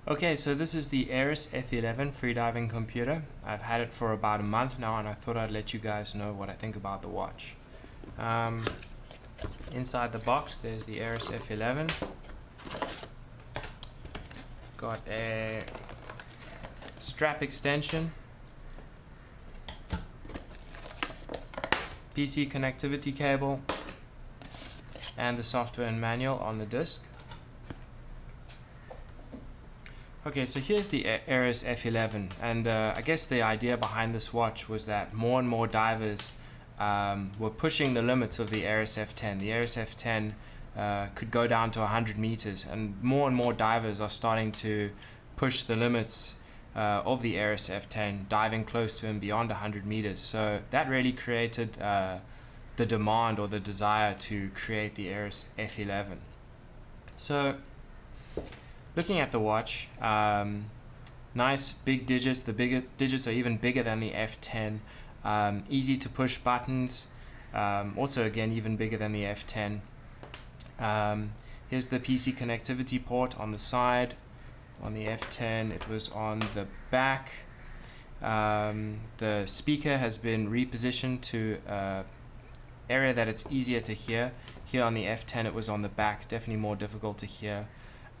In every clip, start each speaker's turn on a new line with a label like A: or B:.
A: Okay, so this is the Aeris F11 freediving computer. I've had it for about a month now, and I thought I'd let you guys know what I think about the watch. Inside the box there's the Aeris F11. Got a strap extension, PC connectivity cable, and the software and manual on the disc. Okay, so here's the Aeris F11, and I guess the idea behind this watch was that more and more divers were pushing the limits of the Aeris F10. The Aeris F10 could go down to 100 meters, and more divers are starting to push the limits of the Aeris F10, diving close to and beyond 100 meters. So that really created the demand or the desire to create the Aeris F11. So looking at the watch, nice big digits. The bigger digits are even bigger than the F10. Easy to push buttons. Also again even bigger than the F10. Here's the PC connectivity port on the side. On the F10 it was on the back. The speaker has been repositioned to area that it's easier to hear. Here on the F10 it was on the back, definitely more difficult to hear.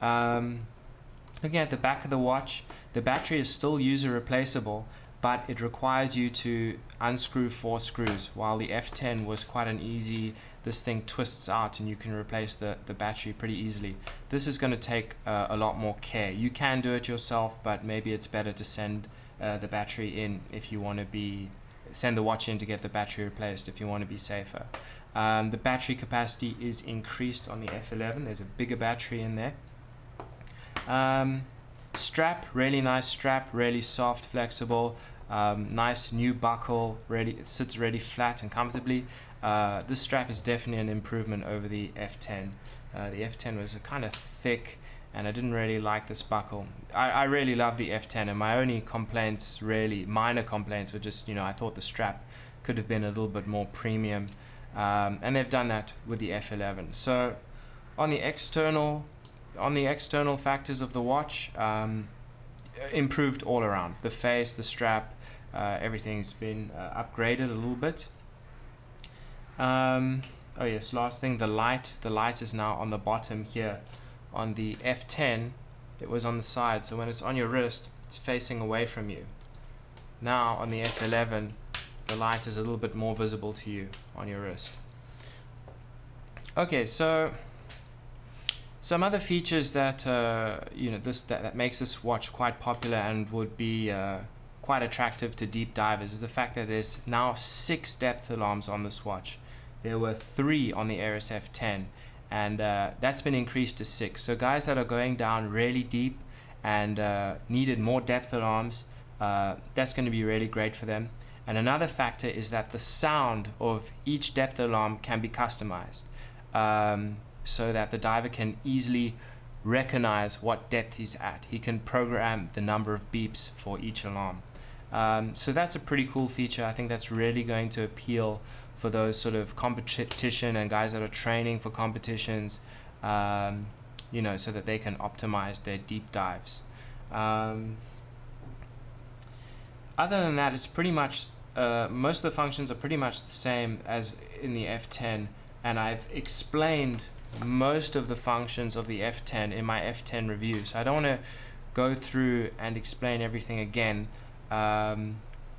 A: Looking at the back of the watch, the battery is still user replaceable, but it requires you to unscrew 4 screws, while the F10 was quite an easy, this thing twists out and you can replace the battery pretty easily. This is going to take a lot more care. You can do it yourself, but maybe it's better to send the battery in if you want to send the watch in to get the battery replaced if you want to be safer. The battery capacity is increased on the F11. There's a bigger battery in there. Strap, really nice strap, really soft, flexible, nice new buckle, it sits really flat and comfortably. This strap is definitely an improvement over the F10. The F10 was kind of thick and I didn't really like this buckle. I really love the F10, and my only complaints, really minor complaints, were just, I thought the strap could have been a little bit more premium, and they've done that with the F11. So on the external factors of the watch, improved all around. The face, the strap, everything's been upgraded a little bit. Oh yes, last thing, the light is now on the bottom here. On the F10 it was on the side, so when it's on your wrist it's facing away from you. Now on the F11 the light is a little bit more visible to you on your wrist. Okay, so some other features that that makes this watch quite popular and would be quite attractive to deep divers is the fact that there's now 6 depth alarms on this watch. There were 3 on the Aeris F10, and that's been increased to 6. So guys that are going down really deep and needed more depth alarms, that's going to be really great for them. And another factor is that the sound of each depth alarm can be customized, so that the diver can easily recognize what depth he's at. He can program the number of beeps for each alarm. So that's a pretty cool feature. I think that's really going to appeal for those sort of competition and guys that are training for competitions, so that they can optimize their deep dives. Other than that, it's pretty much most of the functions are pretty much the same as in the F10, and I've explained most of the functions of the F10 in my F10 review, so I don't want to go through and explain everything again.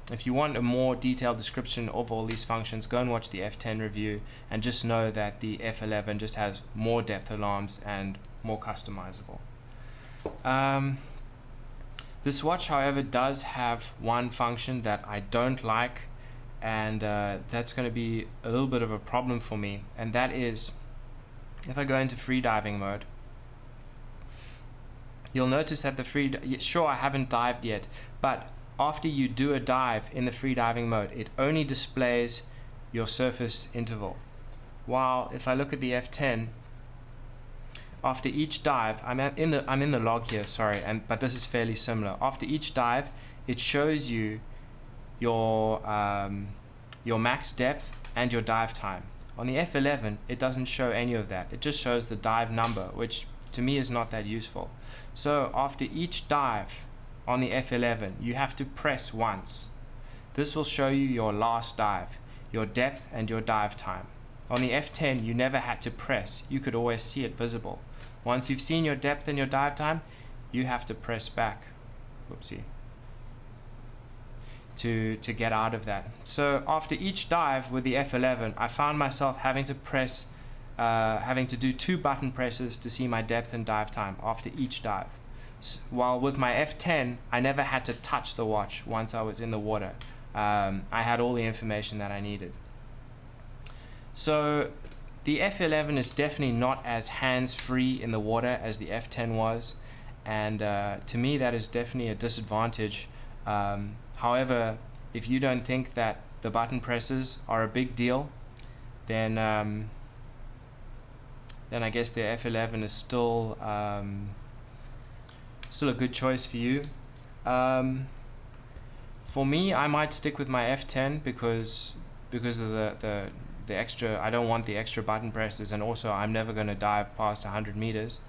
A: If you want a more detailed description of all these functions, go and watch the F10 review, and just know that the F11 just has more depth alarms and more customizable. This watch, however, does have one function that I don't like, and that's going to be a little bit of a problem for me, and that is if I go into freediving mode. You'll notice that sure, I haven't dived yet, but after you do a dive in the freediving mode, it only displays your surface interval. While if I look at the F10, after each dive, I'm in the log here, sorry, but this is fairly similar. After each dive, it shows you your max depth and your dive time. On the F11, it doesn't show any of that. It just shows the dive number, which to me is not that useful. So after each dive on the F11, you have to press once. This will show you your last dive, your depth and your dive time. On the F10, you never had to press. You could always see it visible. Once you've seen your depth and your dive time, you have to press back. Whoopsie. To get out of that. So after each dive with the F11, I found myself having to press, having to do 2 button presses to see my depth and dive time after each dive. While with my F10, I never had to touch the watch once I was in the water. I had all the information that I needed. So the F11 is definitely not as hands-free in the water as the F10 was, and to me that is definitely a disadvantage. However, if you don't think that the button presses are a big deal, then I guess the F11 is still a good choice for you. For me, I might stick with my F10 because of the extra. I don't want the extra button presses, and also I'm never going to dive past 100 meters.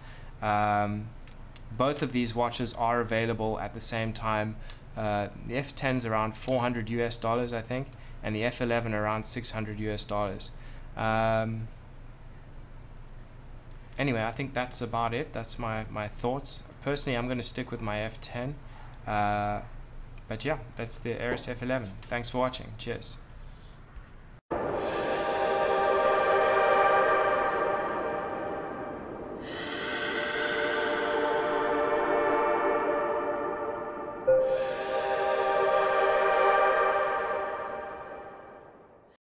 A: Both of these watches are available at the same time. The F10's around $400 US, I think, and the F11 around $600 US. Anyway, I think that's about it. That's my thoughts. Personally, I'm going to stick with my F10. But yeah, that's the Aeris F11. Thanks for watching. Cheers.